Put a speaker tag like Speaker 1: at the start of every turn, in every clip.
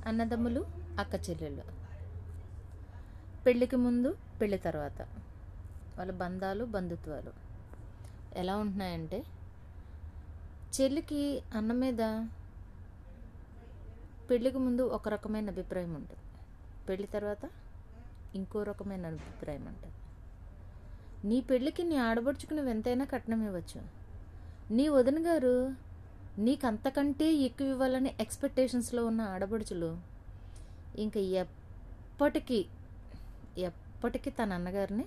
Speaker 1: అన్నదమ్ములు, అక్క చెల్లెళ్ళు, పెళ్ళికి ముందు పెళ్ళి తర్వాత వాళ్ళ బంధాలు, బంధుత్వాలు ఎలా ఉంటున్నాయంటే, చెల్లికి అన్న మీద పెళ్ళికి ముందు ఒక రకమైన అభిప్రాయం ఉంటుంది, పెళ్ళి తర్వాత ఇంకో రకమైన అభిప్రాయం ఉంటుంది. నీ పెళ్ళికి నీ ఆడబడుచుకు నువ్వు ఎంతైనా కట్నం ఇవ్వచ్చు, నీ వదిన గారు నీకు అంతకంటే ఎక్కువ ఇవ్వాలని ఎక్స్పెక్టేషన్స్లో ఉన్న ఆడబడుచులు ఇంకా ఎప్పటికీ తన అన్నగారిని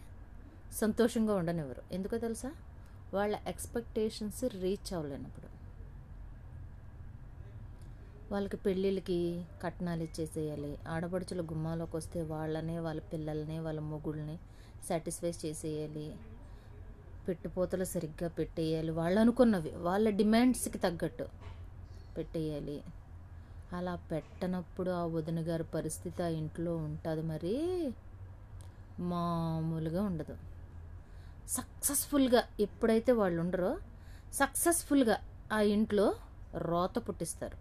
Speaker 1: సంతోషంగా ఉండనివ్వరు. ఎందుకో తెలుసా? వాళ్ళ ఎక్స్పెక్టేషన్స్ రీచ్ అవ్వలేనప్పుడు. వాళ్ళకి పెళ్ళిళ్ళకి కట్నాలు ఇచ్చేసేయాలి, ఆడపడుచుల గుమ్మాలోకి వస్తే వాళ్ళనే, వాళ్ళ పిల్లల్ని, వాళ్ళ మొగుళ్ళని సాటిస్ఫై చేసేయాలి, పెట్టుపోతలు సరిగ్గా పెట్టేయాలి, వాళ్ళు అనుకున్నవి వాళ్ళ డిమాండ్స్కి తగ్గట్టు పెట్టేయాలి. అలా పెట్టనప్పుడు ఆ వదిన గారి పరిస్థితి ఆ ఇంట్లో ఉంటుంది మరి మామూలుగా ఉండదు. సక్సెస్ఫుల్గా ఎప్పుడైతే వాళ్ళు ఉండరో సక్సెస్ఫుల్గా ఆ ఇంట్లో రోత పుట్టిస్తారు.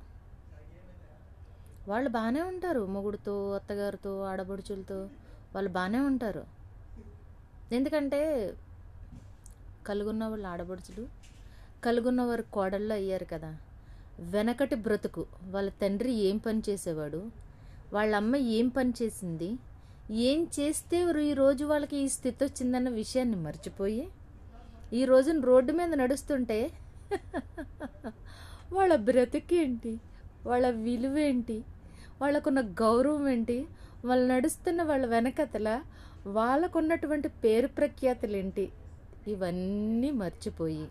Speaker 1: వాళ్ళు బాగానే ఉంటారు, మొగుడుతో, అత్తగారితో, ఆడబడుచులతో వాళ్ళు బాగానే ఉంటారు. ఎందుకంటే కలుగున్న వాళ్ళు ఆడబడుచులు, కలుగున్న వారు కోడళ్ళు అయ్యారు కదా. వెనకటి బ్రతుకు, వాళ్ళ తండ్రి ఏం పని చేసేవాడు, వాళ్ళ అమ్మ ఏం పని చేసింది, ఏం చేస్తే ఈరోజు వాళ్ళకి ఈ స్థితి వచ్చిందన్న విషయాన్ని మర్చిపోయి ఈ రోజున రోడ్డు మీద నడుస్తుంటే వాళ్ళ బ్రతుకేంటి, వాళ్ళ విలువేంటి, వాళ్ళకున్న గౌరవం ఏంటి, వాళ్ళు నడుస్తున్న వాళ్ళ వెనకతల వాళ్ళకున్నటువంటి పేరు ప్రఖ్యాతులేంటి, ఇవన్నీ మర్చిపోయి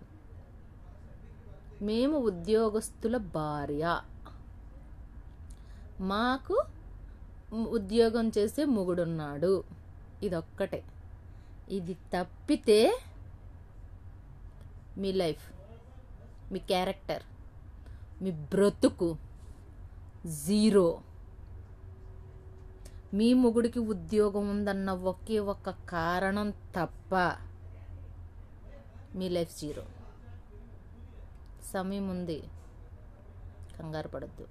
Speaker 1: మేము ఉద్యోగస్తుల భార్య, మాకు ఉద్యోగం చేసే మొగుడున్నాడు, ఇదొక్కటే. ఇది తప్పితే మీ లైఫ్, మీ క్యారెక్టర్, మీ బ్రతుకు జీరో. మీ మొగుడికి ఉద్యోగం ఉందన్న ఒకే ఒక్క కారణం తప్ప మీ లైఫ్ జీరో. సమయం ఉంది, కంగారు పడద్దు.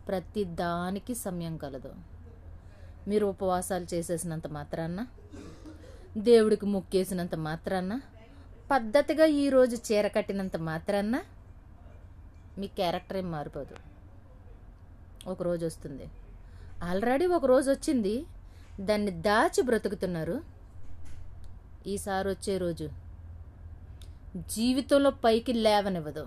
Speaker 1: ప్రతి దానికి సమయం కలదు. మీరు ఉపవాసాలు చేసేసినంత మాత్రాన, దేవుడికి మొక్కేసినంత మాత్రాన, పద్ధతిగా ఈరోజు చీర కట్టినంత మాత్రాన మీ క్యారెక్టర్ ఏం మారిపోదు. ఒకరోజు వస్తుంది, ఆల్రెడీ ఒకరోజు వచ్చింది, దాన్ని దాచి బ్రతుకుతున్నారు. ఈసారి వచ్చే రోజు జీవితంలో పైకి లేవనివ్వదు.